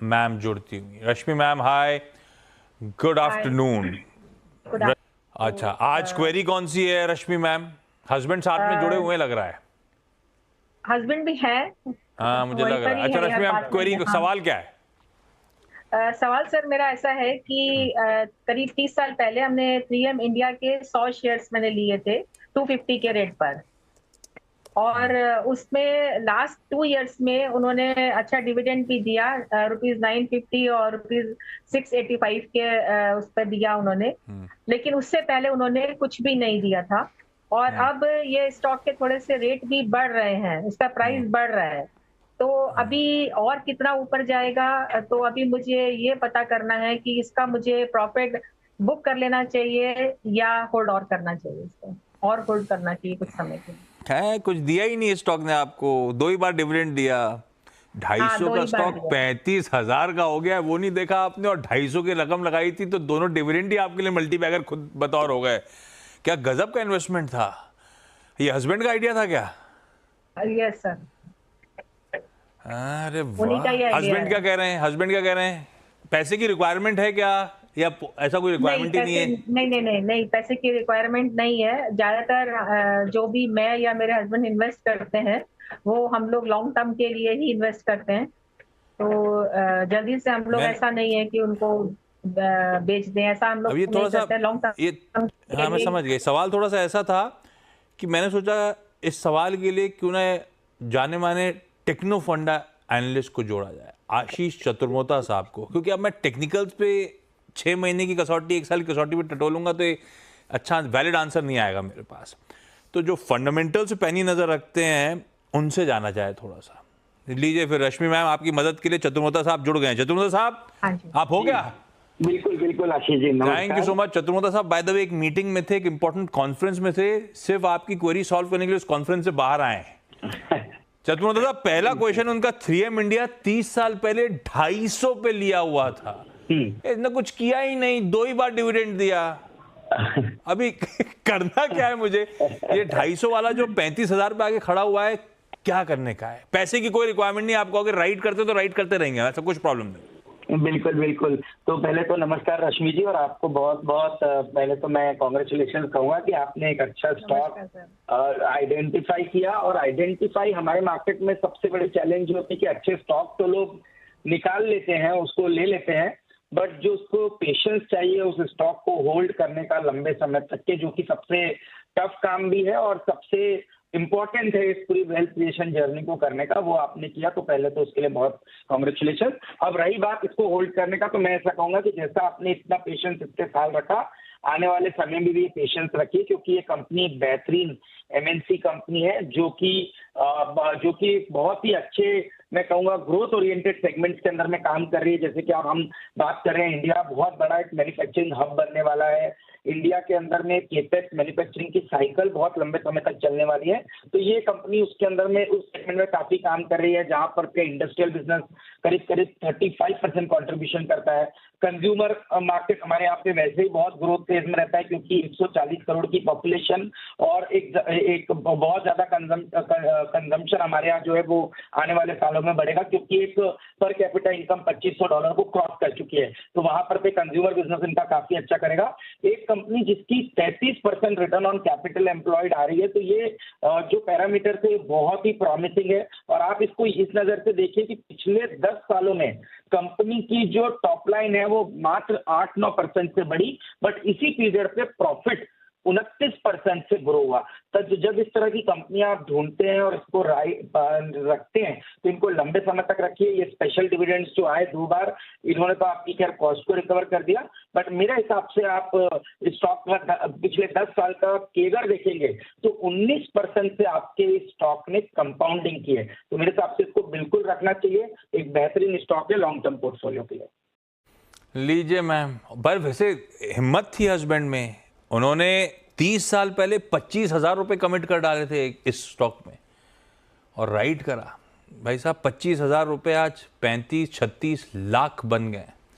Ma'am जुड़ती हुई। रश्मि ma'am hi, good afternoon. अच्छा, आज क्वेरी कौन सी है रश्मि मैम? हस्बैंड साथ में जुड़े हुए लग रहा है। हस्बैंड भी है, हाँ मुझे वहीं लग पर रहा है। ही अच्छा है यार, रश्मि मैम, पास में ही क्वेरी है। हाँ। सवाल क्या है? सवाल सर मेरा ऐसा है कि करीब 30 साल पहले हमने 3M इंडिया के 100 शेयर्स मैंने लिए थे 250 के रेट पर, और उसमें लास्ट 2 इयर्स में उन्होंने अच्छा डिविडेंड भी दिया, ₹950 और ₹685 के उस पर दिया उन्होंने। लेकिन उससे पहले उन्होंने कुछ भी नहीं दिया था, और अब ये स्टॉक के थोड़े से रेट भी बढ़ रहे हैं, इसका प्राइस बढ़ रहा है। तो अभी और कितना ऊपर जाएगा? तो अभी मुझे ये पता करना है कि इसका मुझे प्रॉफिट बुक कर लेना चाहिए या होल्ड और करना चाहिए, इसको और होल्ड करना चाहिए कुछ समय के लिए। है कुछ दिया ही नहीं स्टॉक ने आपको, 2 ही बार डिविडेंड दिया। हाँ, 250 2 का ही बार स्टॉक दिया। 35,000 का हो गया, वो नहीं देखा आपने, और 250 की रकम लगाई थी, तो दोनों डिविडेंड ही आपके लिए मल्टीबैगर खुद बतौर हो गए। क्या गजब का इन्वेस्टमेंट था। ये हस्बैंड का आइडिया था क्या? यस सर, अरे उन्हीं का वाह। ही आइडिया हस्बैंड है। क्या कह रहे हैं? हस्बैंड क्या कह रहे हैं? पैसे की रिक्वायरमेंट है क्या, या ऐसा कोई नहीं रिक्वायरमेंट ही नहीं पैसे, है? नहीं नहीं नहीं नहीं, पैसे की रिक्वायरमेंट नहीं है। ज्यादातर जो भी मैं या मेरे हस्बैंड इन्वेस्ट करते हैं, वो हम लोग लॉन्ग टर्म के लिए ही इन्वेस्ट करते हैं। तो जल्दी से हम लोग मैंने ऐसा नहीं है कि उनको बेच दें, ऐसा हम अब लोग ये थोड़ा नहीं सा करते हैं। लॉन्ग ये टर्म के हाँ मैं लिए समझ गया। सवाल थोड़ा सा ऐसा था कि मैंने सोचा इस सवाल के लिए क्यों ना जाने माने टेक्नो फंडा एनालिस्ट को जोड़ा जाए, आशीष चतुर्मोता साहब को, क्योंकि अब मैं टेक्निकल्स पे 6 महीने की कसौटी, 1 साल की कसौटी पे टटोलूंगा तो ये अच्छा वैलिड आंसर नहीं आएगा मेरे पास। तो जो फंडामेंटल से पैनी नज़र रखते हैं उनसे जाना चाहे थोड़ा सा। लीजिए फिर रश्मि मैम, आपकी मदद के लिए चतुर्मोता साहब जुड़ गए हैं। चतुर्मोता साहब, हाँ जी। आप हो गया? बिल्कुल बिल्कुल Ashish ji, thank you so नमस्कार। मच। चतुर्मोता साहब, बाय द वे एक मीटिंग में थे, एक इंपॉर्टेंट कॉन्फ्रेंस में थे, सिर्फ आपकी क्वेरी सॉल्व करने के लिए उस कॉन्फ्रेंस से बाहर आए हैं। चतुर्मोता साहब, पहला क्वेश्चन उनका 3M इंडिया 30 साल पहले 250 पे लिया हुआ था, इसने कुछ किया ही नहीं, 2 ही बार डिविडेंड दिया। अभी करना क्या है मुझे? ये 250 वाला जो 35,000 पे आके खड़ा हुआ है, क्या करने का है? पैसे की कोई रिक्वायरमेंट नहीं, आपको अगर राइट करते तो राइट करते रहेंगे, ऐसा कुछ प्रॉब्लम नहीं। बिल्कुल बिल्कुल। तो पहले तो नमस्कार रश्मि जी, और आपको बहुत बहुत पहले तो मैं कॉन्ग्रेचुलेशन कहूंगा कि आपने एक अच्छा स्टॉक आइडेंटिफाई किया। और आइडेंटिफाई हमारे मार्केट में सबसे बड़ी चैलेंज होती है कि अच्छे स्टॉक तो लोग निकाल लेते हैं, उसको ले लेते हैं, बट जो उसको पेशेंस चाहिए उस स्टॉक को होल्ड करने का लंबे समय तक के, जो कि सबसे टफ काम भी है और सबसे इम्पोर्टेंट है इस पूरी वेल्थ क्रिएशन जर्नी को करने का, वो आपने किया। तो पहले तो उसके लिए बहुत कॉन्ग्रेचुलेशन। अब रही बात इसको होल्ड करने का, तो मैं ऐसा कहूंगा कि जैसा आपने इतना पेशेंस इतने साल रखा, आने वाले समय में भी ये पेशेंस रखिए, क्योंकि ये कंपनी एक बेहतरीन MNC कंपनी है जो कि बहुत ही अच्छे, मैं कहूंगा ग्रोथ ओरिएंटेड सेगमेंट्स के अंदर में काम कर रही है। जैसे कि अब हम बात कर रहे हैं, इंडिया बहुत बड़ा एक मैन्युफैक्चरिंग हब बनने वाला है। इंडिया के अंदर में केपेक्स मैन्युफैक्चरिंग की साइकिल बहुत लंबे समय तक चलने वाली है। तो ये कंपनी उसके अंदर में उस सेगमेंट में काफी काम कर रही है, जहां पर इंडस्ट्रियल बिजनेस करीब करीब 35% कॉन्ट्रीब्यूशन करता है। कंज्यूमर मार्केट हमारे यहाँ पे वैसे ही बहुत ग्रोथ फेज में रहता है, क्योंकि 140 करोड़ की पॉपुलेशन और एक बहुत ज्यादा कंजम्पशन हमारे यहाँ जो है वो आने वाले सालों में बढ़ेगा, क्योंकि एक पर कैपिटा इनकम $2,500 को क्रॉस कर चुकी है। तो वहां पर कंज्यूमर बिजनेस इनका काफी अच्छा करेगा। एक कंपनी जिसकी 33% रिटर्न ऑन कैपिटल एम्प्लॉयड आ रही है, तो ये जो पैरामीटर थे बहुत ही प्रॉमिसिंग है। और आप इसको इस नजर से देखिए कि पिछले 10 सालों में कंपनी की जो टॉप लाइन है वो मात्र 8-9% से बढ़ी, बट इसी पीरियड पे प्रॉफिट 29% से ग्रो हुआ। तो जब इस तरह की कंपनियां आप ढूंढते हैं और इसको रखते हैं, तो इनको लंबे समय तक रखिए। ये स्पेशल डिविडेंड्स जो आए 2 बार, इन्होंने तो आपकी खैर कॉस्ट को रिकवर कर दिया, बट मेरे हिसाब से आप स्टॉक का पिछले 10 साल का केगर देखेंगे तो 19% से आपके स्टॉक ने कंपाउंडिंग की है। तो मेरे हिसाब से इसको बिल्कुल रखना चाहिए, एक बेहतरीन स्टॉक है लॉन्ग टर्म पोर्टफोलियो के लिए। लीजिए मैम, पर वैसे हिम्मत थी हस्बैंड में, उन्होंने 30 साल पहले 25,000 रुपये कमिट कर डाले थे इस स्टॉक में और राइट करा। भाई साहब 25,000 रुपये आज 35-36 लाख बन गए।